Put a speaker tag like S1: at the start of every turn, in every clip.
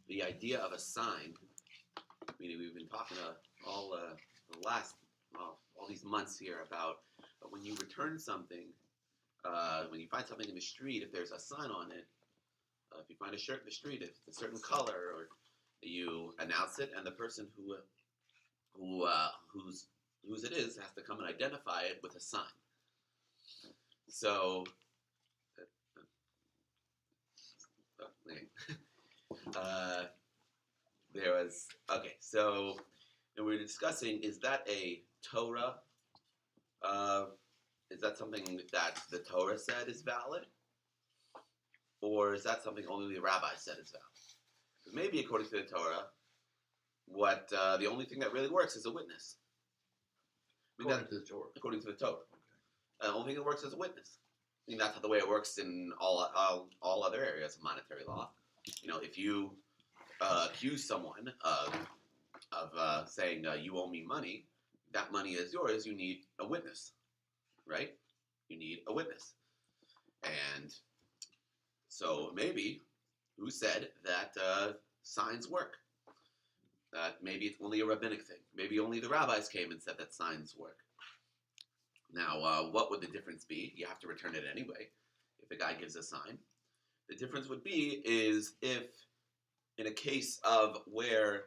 S1: the idea of a sign. Meaning we've been talking all the last all these months here about when you return something, when you find something in the street, if there's a sign on it, if you find a shirt in the street, if it's a certain color, or you announce it, and the person whose it is has to come and identify it with a sign. So, there was So, and we were discussing: is that a Torah? Is that something that the Torah said is valid, or is that something only the rabbi said is valid? Because maybe according to the Torah, what the only thing that really works is a witness.
S2: According to the Torah.
S1: According to the Torah,
S2: Okay.
S1: the only thing that works is a witness. I mean, that's the way it works in all other areas of monetary law. If you accuse someone of saying you owe me money, that money is yours. You need a witness, right? You need a witness, and so maybe who said that signs work? Maybe it's only a rabbinic thing. Maybe only the rabbis came and said that signs work. Now, what would the difference be? You have to return it anyway. If a guy gives a sign, the difference would be is if, in a case of where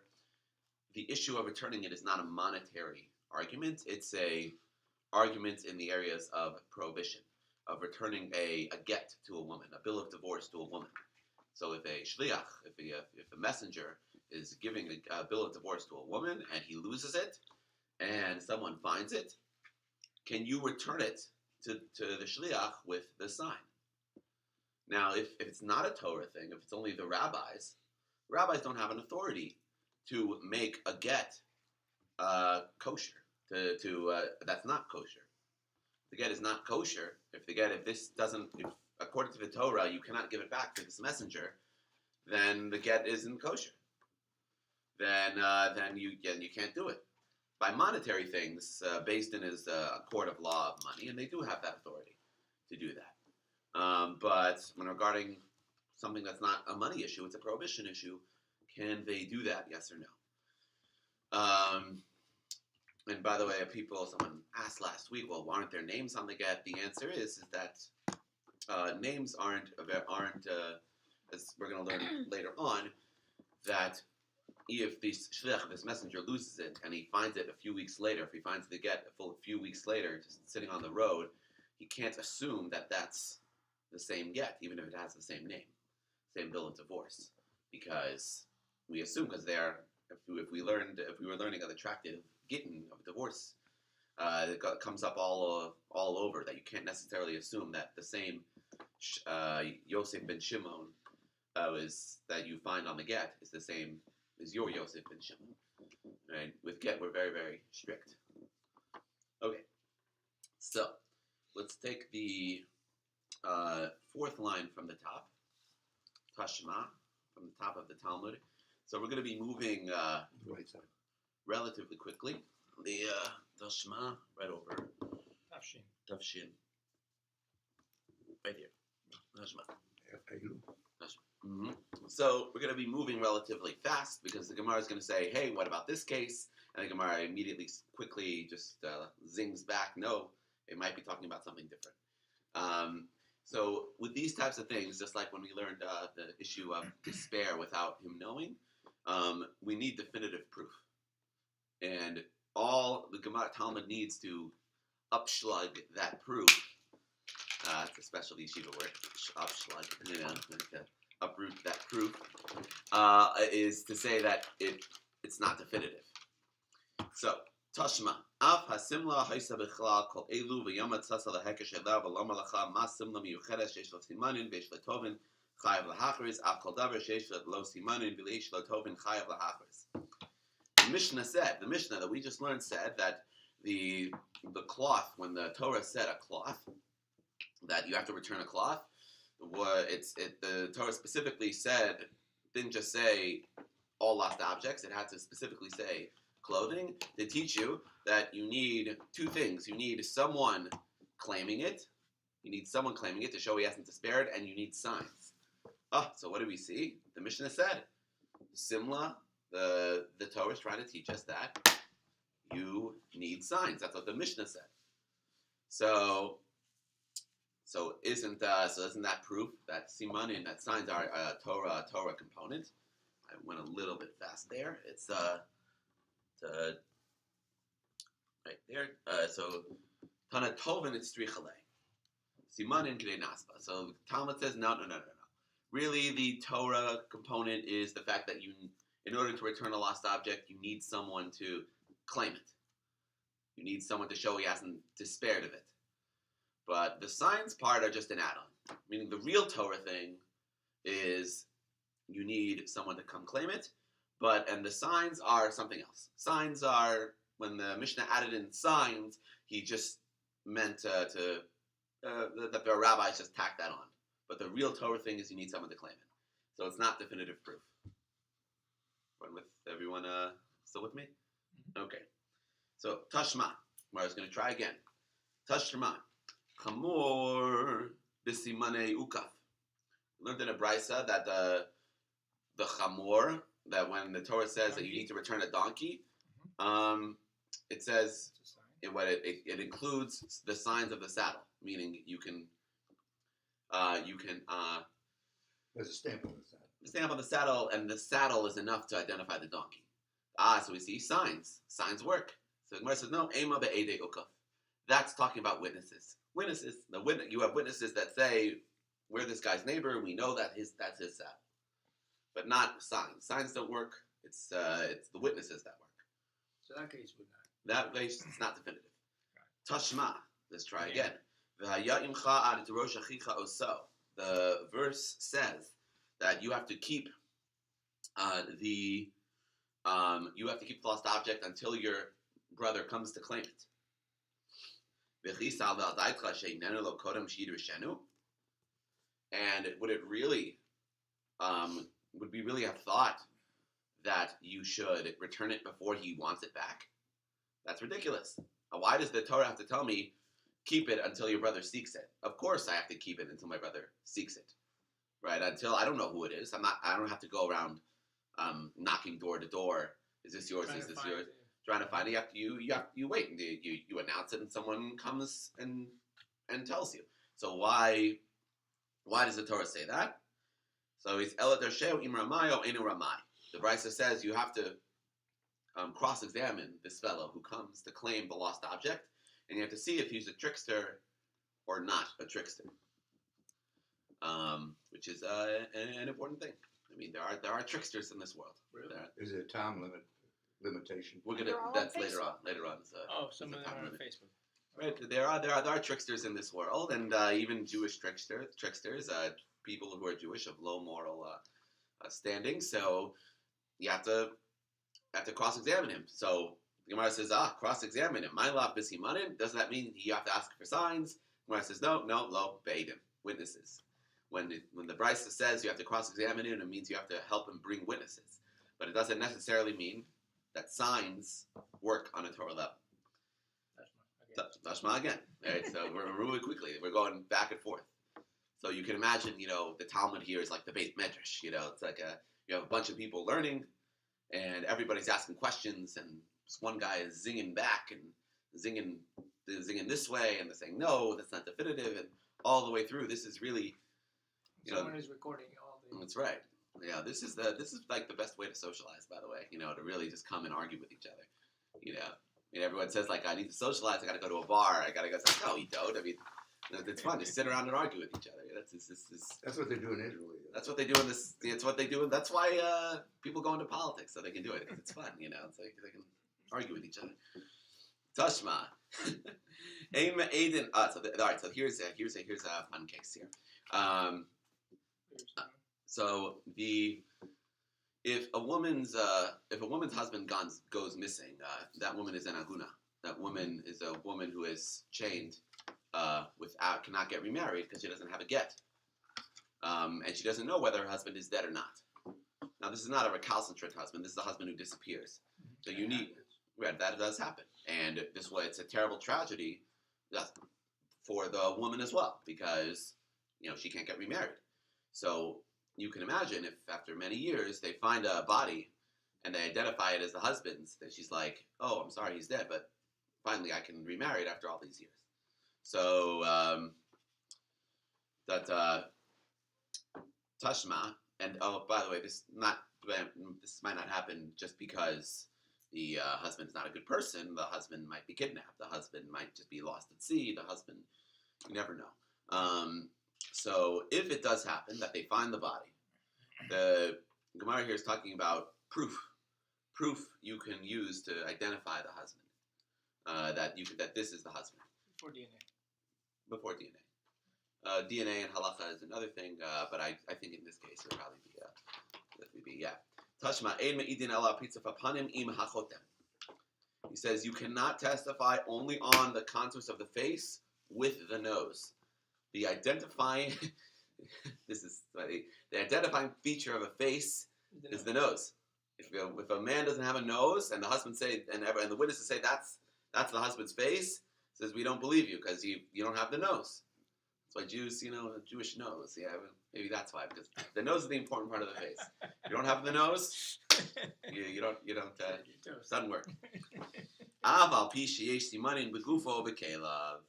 S1: the issue of returning it is not a monetary argument, it's a argument in the areas of prohibition, of returning a get to a woman, a bill of divorce to a woman. So if a shliach, if a messenger is giving a bill of divorce to a woman and he loses it, and someone finds it, can you return it to the shliach with the sign? Now, if it's not a Torah thing, if it's only the rabbis don't have an authority to make a get kosher. That's not kosher. The get is not kosher. If according to the Torah, you cannot give it back to this messenger, then the get isn't kosher. Then you can't do it. By monetary things, Beis Din is a court of law of money, and they do have that authority to do that. But when regarding something that's not a money issue, it's a prohibition issue, can they do that, yes or no? And by the way, someone asked last week, well, aren't there names on the get? The answer is that names aren't, as we're going to learn later on, that if this shliach, this messenger, loses it and he finds it a few weeks later, if he finds the get a few weeks later, just sitting on the road, he can't assume that that's the same get, even if it has the same name, same bill of divorce, because we assume if we were learning of the tractate of Gittin, of divorce, it comes up all over that you can't necessarily assume that the same Yosef ben Shimon that you find on the get is the same as your Yosef ben Shimon. Right? With get, we're very, very strict. Okay, so let's take the fourth line from the top, Tashma, from the top of the Talmud. So we're going to be moving
S2: Right side.
S1: relatively quickly. The Tashma, right over. Tafshin. Right here. Tashma. Mm-hmm. So we're going to be moving relatively fast because the Gemara is going to say, hey, what about this case? And the Gemara immediately, quickly just zings back, no, it might be talking about something different. So with these types of things, just like when we learned the issue of despair without him knowing, we need definitive proof. And all the Gemara Talmud needs to upschlug that proof. It's a special yeshiva word, upschlug, uproot that proof, is to say that it's not definitive. So, Tashma, Af hasimla haisa bichlal kol elu v'yama tzasa lehekesh elav v'loma lacha ma simla miyucheres sheish lo simanin v'yesh lo tovin chayav lahachris af kol davar sheish lo simanin v'yesh lo tovin chayav lahachris. The Mishnah that we just learned said that the cloth, when the Torah said a cloth, that you have to return a cloth, the Torah specifically didn't just say all lost objects, it had to specifically say clothing to teach you that you need two things. You need someone claiming it to show he hasn't despaired, and you need signs So what do we see? The Mishnah said, Simla, the Torah is trying to teach us that you need signs. That's what the Mishnah said. So isn't that proof that simanin, that signs are a Torah component? I went a little bit fast there. It's right there. So Tana Tovin it's strichale. Simanin k'dei nasba. So Talmud says no. Really, the Torah component is the fact that in order to return a lost object, you need someone to claim it. You need someone to show he hasn't despaired of it. But the signs part are just an add-on. Meaning the real Torah thing is you need someone to come claim it, and the signs are something else. Signs are, when the Mishnah added in signs, he just meant that the rabbis just tacked that on. But the real Torah thing is you need someone to claim it. So it's not definitive proof. Everyone still with me? Okay. So Tashma. I was going to try again. Tashma. Chamor b'simane ukaf. We learned in a brisa that the chamor, that when the Torah says that you need to return a donkey, it says it includes the signs of the saddle, meaning you can
S2: There's a stamp on the saddle.
S1: The stamp on the saddle, and the saddle is enough to identify the donkey. So we see signs. Signs work. So the Gemara says, no, ema be'edei ukaf. That's talking about witnesses. You have witnesses that say, we're this guy's neighbor, we know that's his saddle. But not signs. Signs don't work. It's the witnesses that work.
S3: So that case would not.
S1: That case, it's not definitive.
S3: Right.
S1: Tashma. Let's try again. The verse says that you have to keep the lost object until your brother comes to claim it. And would we really have thought that you should return it before he wants it back? That's ridiculous. Why does the Torah have to tell me keep it until your brother seeks it? Of course I have to keep it until my brother seeks it. Right? Until I don't know who it is. I don't have to go around knocking door to door. Is this yours? Is this yours? Trying to find it. You wait. You announce it and someone comes and tells you. So why does the Torah say that? So it's Ela Dersheu Im Ramayo Enu Ramai. The Brisa says you have to cross-examine this fellow who comes to claim the lost object, and you have to see if he's a trickster or not a trickster, which is an important thing. I mean, there are tricksters in this world.
S3: Really?
S2: Is there a time limitation?
S1: That's later on.
S3: Some of them are on Facebook.
S1: Right, there are tricksters in this world, and even Jewish tricksters, people who are Jewish of low moral standing. So you have to cross-examine him. So the Gemara says, cross-examine him. My love bisimanin. Does that mean you have to ask for signs? The Gemara says, no, lo beidim, witnesses. When the Brisa says you have to cross-examine him, it means you have to help him bring witnesses. But it doesn't necessarily mean that signs work on a Torah level. Tashma again. Right? So we're really quickly. We're going back and forth. So you can imagine, the Talmud here is like the Beit Medrash. It's like you have a bunch of people learning, and everybody's asking questions, and this one guy is zinging back and zinging this way, and they're saying no, that's not definitive, and all the way through. This is really,
S3: someone is recording all the.
S1: That's right. Yeah, this is like the best way to socialize, by the way. To really just come and argue with each other. Everyone says like, I need to socialize. I got to go to a bar. I got to go. It's like, no, you don't. I mean, it's fun. Just sit around and argue with each other.
S2: That's what they do in Italy.
S1: That's what they do in this. It's what they do. That's why people go into politics so they can do it. It's fun. It's like they can argue with each other. Tashma. Aim Aiden. All right. So here's a fun case here. So if a woman's husband goes missing, that woman is an aguna. That woman is a woman who is chained, cannot get remarried because she doesn't have a get, and she doesn't know whether her husband is dead or not. Now this is not a recalcitrant husband. This is a husband who disappears. So that does happen, and this way it's a terrible tragedy for the woman as well because she can't get remarried. So you can imagine if after many years they find a body and they identify it as the husband's, that she's like, oh, I'm sorry, he's dead, but finally I can remarry it after all these years. So that Tashma, and oh, by the way, this might not happen just because the husband's not a good person. The husband might be kidnapped. The husband might just be lost at sea. The husband, you never know. So if it does happen that they find the body, the Gemara here is talking about proof you can use to identify the husband, that this is the husband before DNA. DNA and halacha is another thing, but I think in this case it would probably be yeah. Tashma ein me'idin ela pizza panim im hachotem. He says you cannot testify only on the contours of the face with the nose. The identifying the identifying feature of a face is the nose. If a man doesn't have a nose, and the husband say and the witnesses say that's the husband's face, says we don't believe you because you don't have the nose. That's why Jews, a Jewish nose. Yeah, maybe that's why, because the nose is the important part of the face. If you don't have the nose, you don't doesn't work. Aval pi sheyesh simanin begufo bekelav.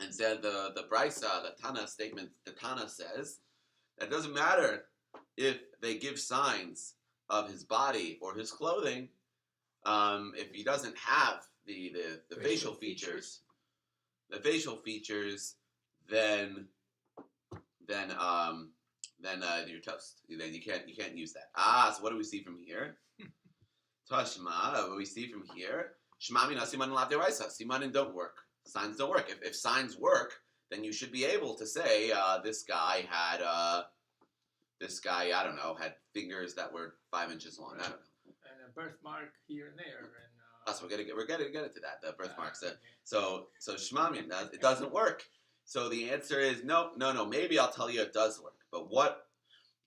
S1: And said the Brisa, the Tana statement, the Tana says that it doesn't matter if they give signs of his body or his clothing, if he doesn't have the facial features, then you're toast. Then you can't use that. So what do we see from here? Tashma, what we see from here? Shmami na simanin lav deraisa. Simanin don't work. Signs don't work. If signs work, then you should be able to say this guy, I don't know, had fingers that were 5 inches long. I don't know.
S3: And a birthmark here and there. And
S1: that's we're gonna get into that. The birthmarks. Okay. So shmamim, it doesn't work. So the answer is no. Maybe I'll tell you it does work.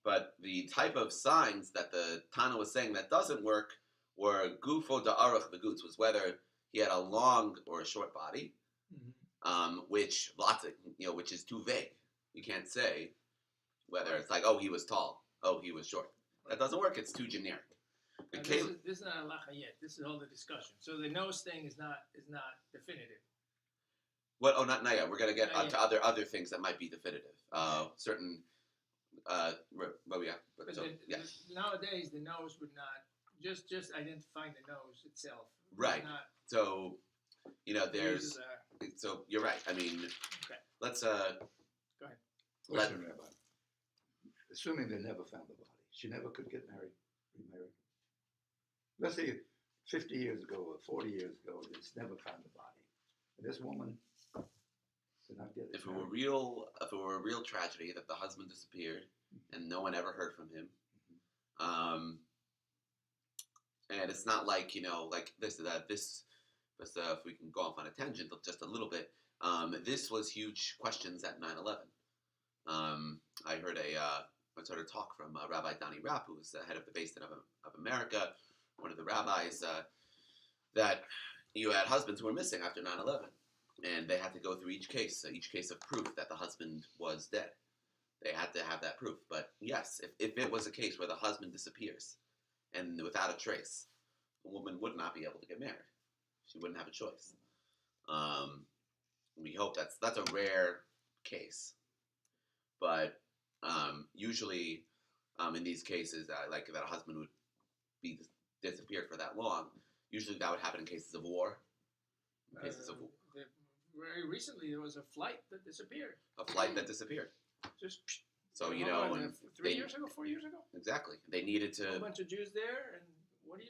S1: But the type of signs that the Tana was saying that doesn't work were gufo da'arach beguts, was whether he had a long or a short body. Which is too vague. You can't say whether it's like, oh, he was tall, oh, he was short. That doesn't work. It's too generic.
S3: This is not halacha yet. This is all the discussion. So the nose thing is not definitive.
S1: What? Oh, not yet. We're gonna get onto other things that might be definitive. Certain.
S3: Nowadays, the nose would not just identifying the nose itself.
S1: Right. So, there's. So you're right. I mean,
S3: okay.
S1: Let's
S3: go ahead.
S2: Question, Rabbi. Assuming they never found the body, she never could get remarried. Let's say 50 years ago or 40 years ago, they just never found the body. And this woman did not get it.
S1: If it were a real tragedy that the husband disappeared and no one ever heard from him, and it's not like like this. If we can go off on a tangent just a little bit, this was huge questions at 9/11. I heard a sort of talk from Rabbi Donnie Rapp, who was the head of the Beis Din of America, one of the rabbis, that you had husbands who were missing after 9/11, and they had to go through each case of proof that the husband was dead. They had to have that proof. But yes, if it was a case where the husband disappears and without a trace, a woman would not be able to get married. She wouldn't have a choice. We hope that's a rare case, but usually in these cases, like that a husband would be disappeared for that long. Usually that would happen in cases of war.
S3: Very recently, there was a flight that disappeared.
S1: Just so
S3: 4 years ago.
S1: Exactly. They needed to.
S3: A bunch of Jews there, and what do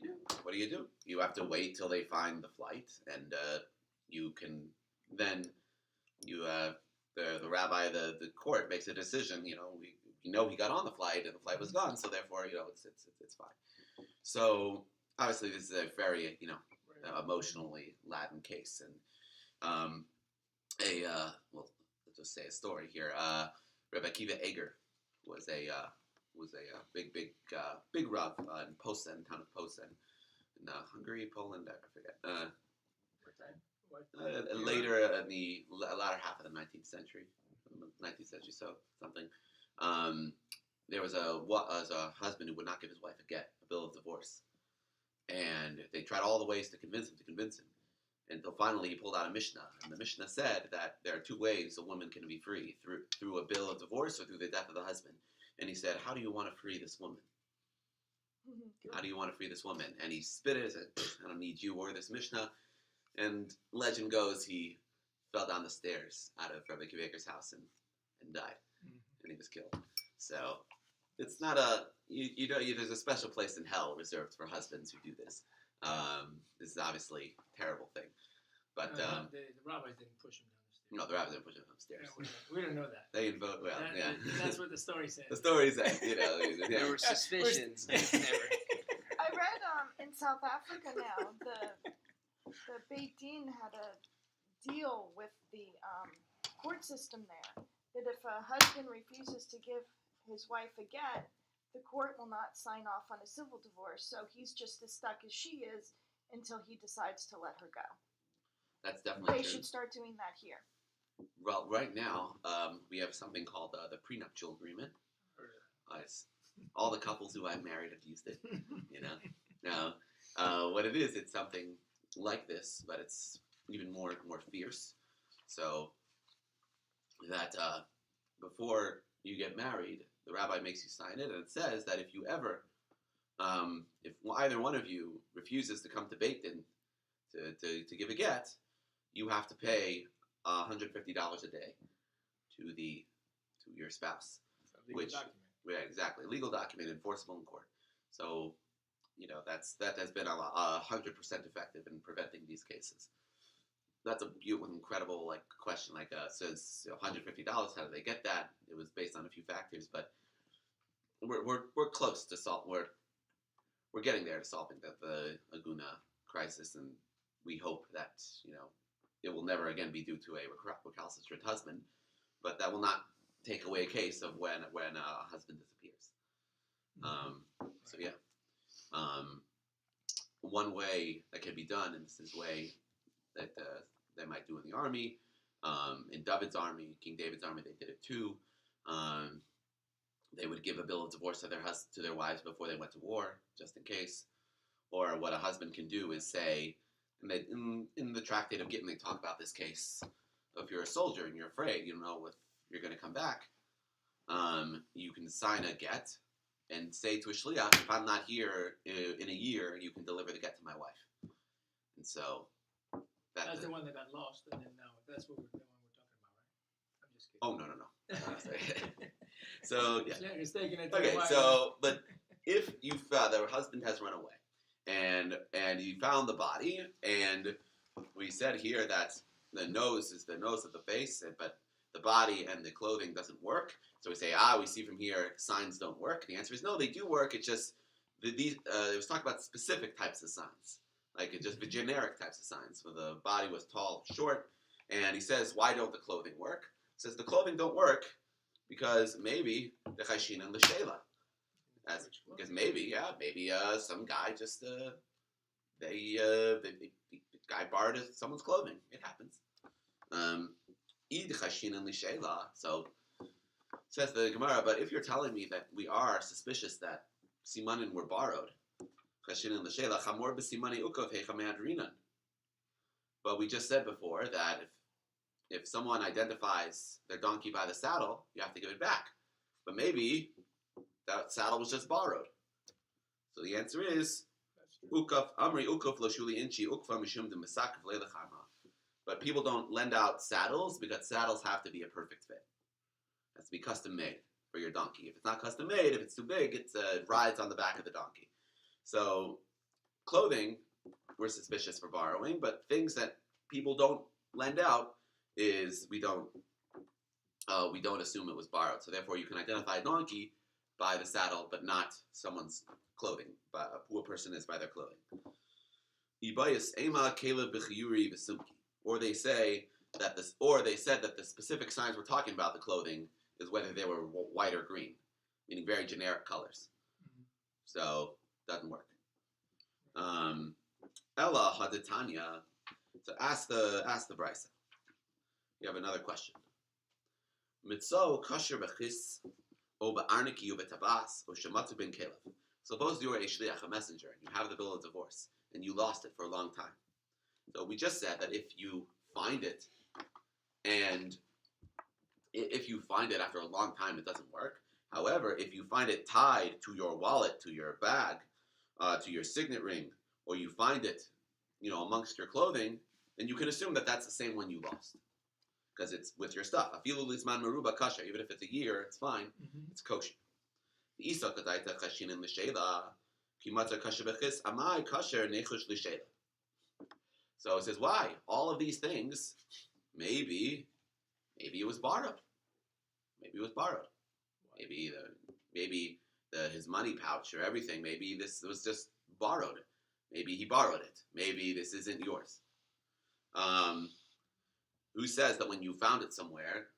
S3: you do?
S1: You have to wait till they find the flight, and you can then the rabbi, the court makes a decision. He got on the flight, and the flight was gone, so therefore it's fine. So obviously this is a very emotionally laden case, and let's just say a story here. Rabbi Kiva Eger was a big rav in Posen, town of Posen, in Hungary, Poland, I forget. Later in the latter half of the 19th century, so something. there was a husband who would not give his wife a bill of divorce, and they tried all the ways to convince him, until finally he pulled out a Mishnah, and the Mishnah said that there are two ways a woman can be free, through a bill of divorce or through the death of the husband. And he said, "How do you want to free this woman? How do you want to free this woman?" And he spit it and said, "I don't need you or this Mishnah." And legend goes he fell down the stairs out of Rabbi Akiva house and died, and he was killed. So it's not there's a special place in hell reserved for husbands who do this. This is obviously a terrible thing, but
S3: the rabbis didn't push him down the stairs.
S1: no, the rabbis didn't push him upstairs.
S3: Yeah, we don't know that.
S1: They invoke
S3: That's what the story says.
S1: The story says,
S4: There were suspicions, but never.
S5: I read in South Africa now the Beit Din had a deal with the court system there that if a husband refuses to give his wife a get, the court will not sign off on a civil divorce. So he's just as stuck as she is until he decides to let her go.
S1: That's definitely
S5: They
S1: true.
S5: should start doing that here.
S1: Well, right now, we have something called the prenuptial agreement. All the couples who I've married have used it. Now, what it is, it's something like this, but it's even more fierce. So that before you get married, the rabbi makes you sign it, and it says that if you ever, if either one of you refuses to come to Beit Din to give a get, you have to pay $150 a day to your spouse.
S3: Legal document.
S1: Yeah, exactly, legal document, enforceable in court. So, that has been 100% effective in preventing these cases. That's a beautiful, incredible question. Says $150. How do they get that? It was based on a few factors, but we're close to solve. We're getting there to solving the Aguna crisis, and we hope that it will never again be due to a recalcitrant husband, but that will not take away a case of when a husband disappears. So yeah, one way that can be done, and this is a way that they might do in the army. In David's army, King David's army, they did it too. They would give a bill of divorce to their wives before they went to war, just in case. Or what a husband can do is say, in the Tractate of Gittin, they talk about this case. If you're a soldier and you're afraid, you don't know if you're going to come back, you can sign a get and say to a shliach, if I'm not here in a year, you can deliver the get to my wife. And so
S3: that's the one that got lost, and then now that's the one we're talking about, right? I'm just kidding.
S1: Oh, no. So yeah.
S3: It's taking it to
S1: Okay,
S3: the wife.
S1: so but if the husband has run away, and you found the body, and we said here that the nose is the nose of the face, but the body and the clothing doesn't work. So we say, we see from here signs don't work. The answer is no, they do work. It's just it was talking about specific types of signs, just the generic types of signs. So the body was tall, short, and he says, why don't the clothing work? He says the clothing don't work because maybe the chashin and the shela. Because maybe some guy just the guy borrowed someone's clothing. It happens. So says the Gemara, but if you're telling me that we are suspicious that simanin were borrowed, but we just said before that if someone identifies their donkey by the saddle, you have to give it back. But maybe that saddle was just borrowed. So the answer is ukaf amri ukaf lo shuli inchi ukfa mishum de misakav leilachama. But people don't lend out saddles because saddles have to be a perfect fit. It has to be custom made for your donkey. If it's not custom made, if it's too big, it rides on the back of the donkey. So clothing, we're suspicious for borrowing, but things that people don't lend out is we don't assume it was borrowed. So therefore, you can identify a donkey by the saddle, but not someone's clothing, by who a person is by their clothing. Or they said that the specific signs we're talking about the clothing is whether they were white or green, meaning very generic colors. So doesn't work. Ella haditanya. So ask the brisa. You have another question. Mitzo kasher bechis O ba'arniki o betabas o shematu ben kelev. Suppose you're a shliach, a messenger, and you have the bill of divorce, and you lost it for a long time. So we just said that if you find it, and if you find it after a long time, it doesn't work. However, if you find it tied to your wallet, to your bag, to your signet ring, or you find it, amongst your clothing, then you can assume that that's the same one you lost, because it's with your stuff. Afilu lisman meruba kasha. Even if it's a year, it's fine.
S3: Mm-hmm.
S1: It's kosher. The isa kadaita chashinin l'sheila kimata kasha bechis amai kasher nechush l'sheila. So it says, why? All of these things, maybe it was borrowed. Maybe it was borrowed. Maybe his money pouch or everything. Maybe this was just borrowed. Maybe he borrowed it. Maybe this isn't yours. Who says that when you found it somewhere,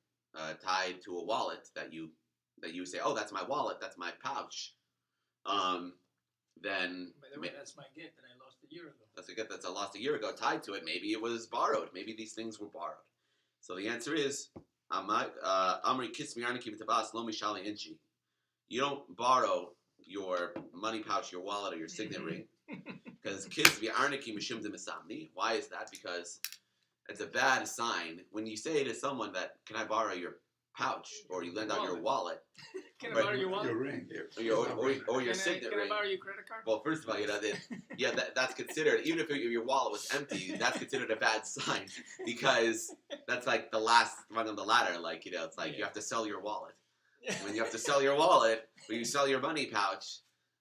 S1: tied to a wallet, that you say, oh, that's my wallet, that's my pouch, then
S3: By the way, that's my gift that I lost a year ago.
S1: That's a gift that's lost a year ago tied to it. Maybe it was borrowed. Maybe these things were borrowed. So the answer is, Amri kismi arniki b'tabas lo mishali inchi. You don't borrow your money pouch, your wallet, or your signet ring, because kismi arniki mishum de. Why is that? Because it's a bad sign when you say to someone that, can I borrow your pouch, or you lend out your wallet.
S3: Can I borrow your wallet?
S2: Your ring,
S1: or your signet ring.
S3: Can I borrow your credit card?
S1: Well, first of all, that's considered, even if your wallet was empty, that's considered a bad sign, because that's like the last rung on the ladder. Like, it's like you have to sell your wallet. When you have to sell your wallet, when you sell your money pouch,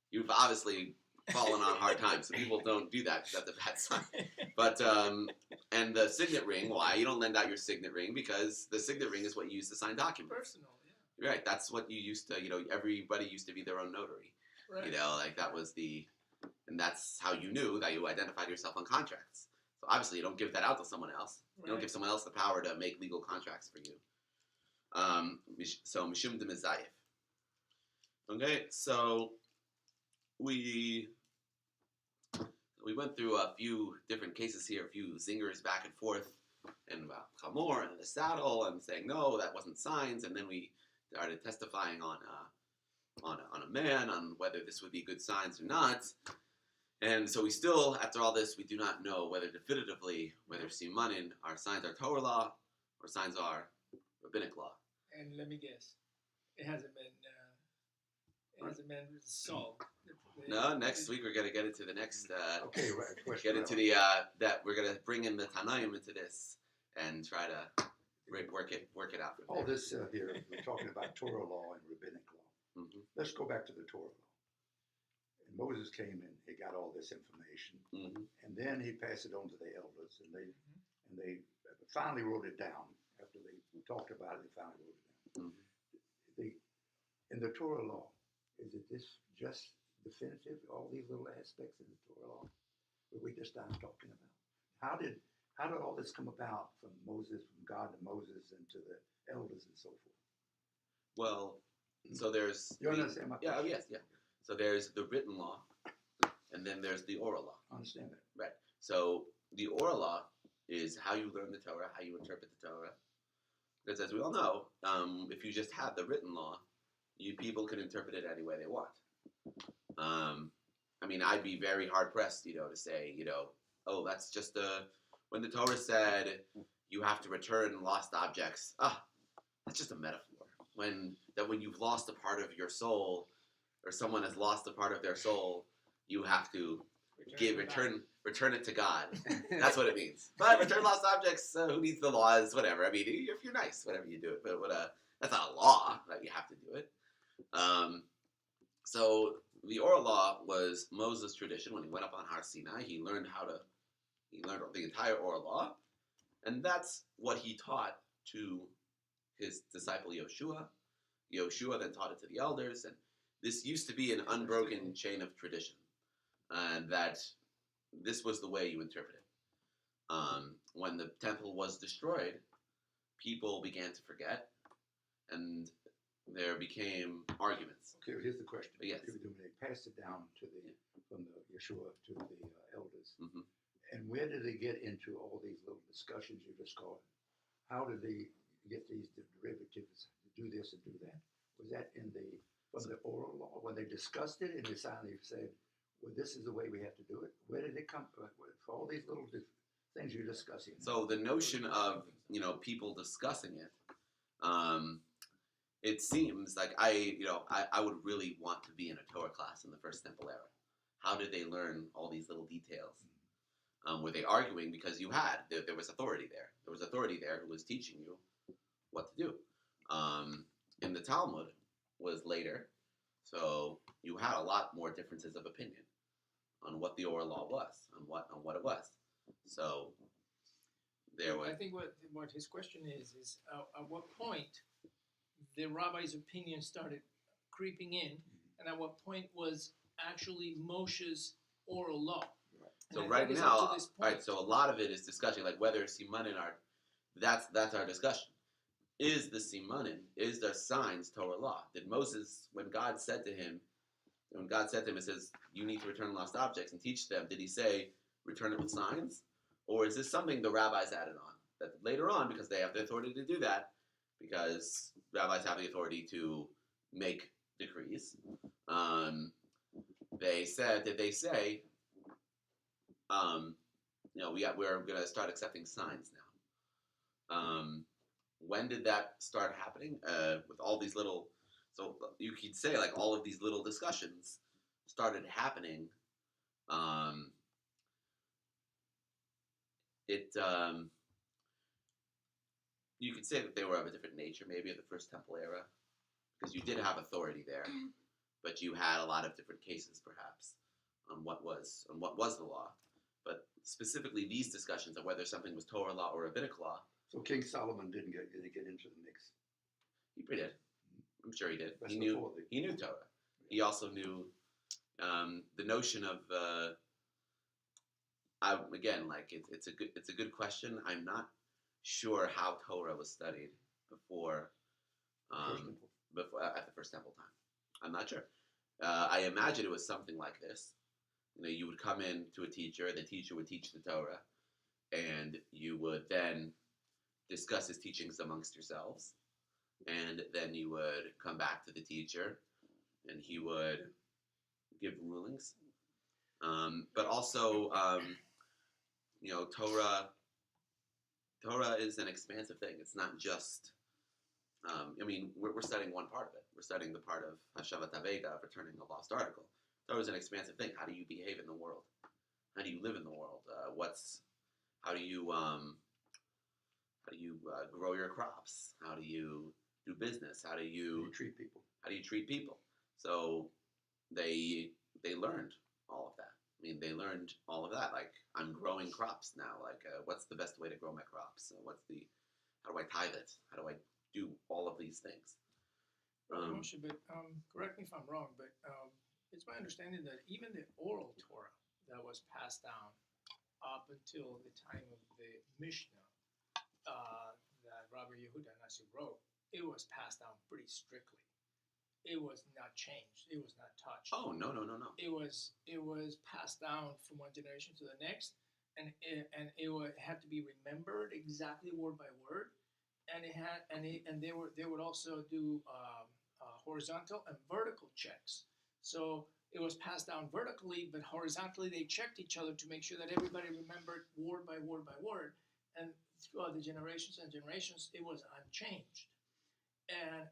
S1: you've obviously fallen on hard times. So people don't do that because that's a bad sign. But, and the signet ring, why? You don't lend out your signet ring because the signet ring is what you use to sign documents.
S3: Personal, yeah.
S1: Right, that's what you used to, everybody used to be their own notary.
S3: Right.
S1: Like that was and that's how you knew that you identified yourself on contracts. So obviously you don't give that out to someone else.
S3: Right.
S1: You don't give someone else the power to make legal contracts for you. So mishum de mizayef. Okay, so we went through a few different cases here, a few zingers back and forth, and about chamor and the saddle, and saying no, that wasn't signs, and then we started testifying on a man on whether this would be good signs or not. And so we still, after all this, we do not know whether definitively whether simanin are signs are Torah law or signs are rabbinic law.
S3: And let me guess, it hasn't been solved.
S1: No, next week we're gonna get into the next.
S2: Okay, right.
S1: Get into the that we're gonna bring in the Tanaim into this and try to work it out.
S2: All this here, we're talking about Torah law and rabbinic law.
S1: Mm-hmm.
S2: Let's go back to the Torah law. And Moses came and he got all this information, and then he passed it on to the elders, and they finally wrote it down. After they talked about it, they finally wrote it down. In the Torah law, is it this just definitive? All these little aspects in the Torah law that we just started talking about. How did all this come about from God to Moses, and to the elders and so forth?
S1: Well, so there's
S2: you understand my question?
S1: Yes. So there's the written law, and then there's the oral law.
S2: I understand that.
S1: Right. So the oral law is how you learn the Torah, how you interpret the Torah. Because as we all know, if you just have the written law, people can interpret it any way they want. I'd be very hard pressed, to say, oh, that's just when the Torah said you have to return lost objects. That's just a metaphor. When you've lost a part of your soul, or someone has lost a part of their soul, you have to return it to God. That's what it means. But return lost objects, who needs the laws? Whatever. If you're nice, whatever you do it. But that's not a law that you have to do it. So the oral law was Moses' tradition. When he went up on Har Sinai, he learned the entire oral law, and that's what he taught to his disciple Yoshua. Yoshua then taught it to the elders, and this used to be an unbroken chain of tradition, and that this was the way you interpret it. When the temple was destroyed, people began to forget, and there became arguments.
S2: Okay, here's the question.
S1: Yes.
S2: They passed it down from the Yeshua to the elders.
S1: Mm-hmm.
S2: And where did they get into all these little discussions you just called? How did they get these derivatives to do this and do that? Was that from the oral law when they discussed it and they finally said, "Well, this is the way we have to do it"? Where did it come from? For all these little things you're discussing.
S1: So the notion of people discussing it, it seems like I would really want to be in a Torah class in the First Temple era. How did they learn all these little details? Were they arguing because there was authority there? There was authority there who was teaching you what to do. In the Talmud was later, so you had a lot more differences of opinion on what the oral law was, on what it was. So there was.
S3: I think what his question is at what point the rabbi's opinion started creeping in, and at what point was actually Moshe's oral law.
S1: So
S3: And
S1: right
S3: think it's
S1: now,
S3: up to this point.
S1: right. So a lot of it is discussion, like whether simanin are. That's our discussion. Is the simanin? Is there signs Torah law? Did Moses, when God said to him, it says you need to return lost objects and teach them? Did he say return it with signs, or is this something the rabbis added on that later on, because they have the authority to do that, because rabbis have the authority to make decrees? They said that they say. We're going to start accepting signs now. When did that start happening? With all these little, so you could say like all of these little discussions started happening. You could say that they were of a different nature, maybe of the First Temple era, because you did have authority there, but you had a lot of different cases, perhaps, on what was the law. But specifically, these discussions of whether something was Torah law or rabbinic law.
S2: So King Solomon didn't get into the mix.
S1: He did. I'm sure he did.
S2: That's
S1: He knew Torah. He also knew the notion of. It's a good question. I'm not sure how Torah was studied before at the First Temple time. I'm not sure. I imagine it was something like this. You would come in to a teacher, the teacher would teach the Torah, and you would then discuss his teachings amongst yourselves, and then you would come back to the teacher, and he would give rulings. But also, Torah is an expansive thing. It's not just, we're studying one part of it. We're studying the part of Hashavat Aveda, of returning a lost article. Torah is an expansive thing. How do you behave in the world? How do you live in the world? How do you grow your crops? How do you do business? How do you
S2: treat people?
S1: How do you treat people? So they learned all of that. They learned all of that. Like, I'm growing crops now. Like, what's the best way to grow my crops? How do I tithe it? How do I do all of these things?
S3: Moshe, but correct me if I'm wrong, but it's my understanding that even the oral Torah that was passed down up until the time of the Mishnah that Rabbi Yehuda Nasi wrote, it was passed down pretty strictly. It was not changed. It was not touched.
S1: Oh, no.
S3: It was passed down from one generation to the next, and it would have to be remembered exactly word by word, and they would also do horizontal and vertical checks. So it was passed down vertically, but horizontally they checked each other to make sure that everybody remembered word by word by word, and throughout the generations and generations, it was unchanged, and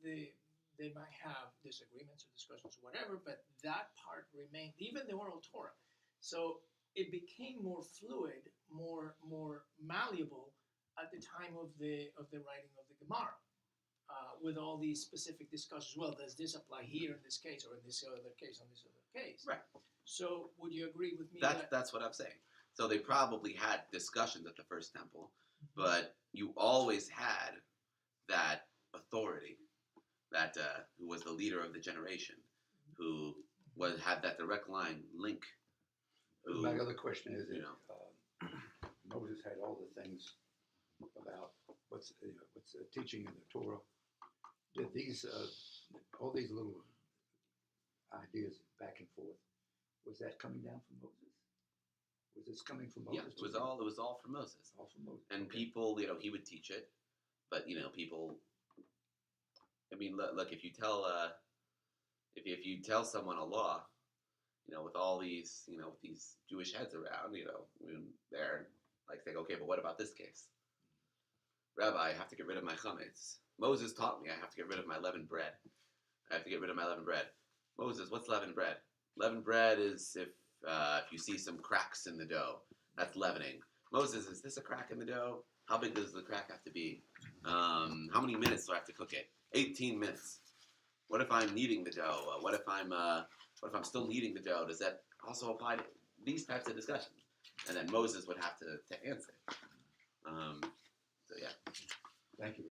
S3: they might have disagreements or discussions or whatever, but that part remained, even the oral Torah. So it became more fluid, more malleable at the time of the writing of the Gemara, with all these specific discussions. Well, does this apply here in this case, or in this other case, on this other case?
S1: Right.
S3: So would you agree with me?
S1: That's what I'm saying. So they probably had discussions at the First Temple, but you always had that authority. That who was the leader of the generation, who had that direct line link.
S2: My other question is, Moses had all the things about what's teaching in the Torah. Did these all these little ideas back and forth, was that coming down from Moses? Was this coming from Moses?
S1: Yeah, it was all from Moses.
S2: All from Moses.
S1: And people, he would teach it, but people. I mean, look if you tell if you tell someone a law, with all these with these Jewish heads around, they're like saying, okay, but what about this case? Rabbi, I have to get rid of my chametz. Moses taught me I have to get rid of my leavened bread. I have to get rid of my leavened bread. Moses, what's leavened bread? Leavened bread is if you see some cracks in the dough, that's leavening. Moses, is this a crack in the dough? How big does the crack have to be? How many minutes do I have to cook it? 18 minutes. What if I'm kneading the dough? What if I'm still kneading the dough? Does that also apply to these types of discussions? And then Moses would have to answer. So yeah.
S2: Thank you.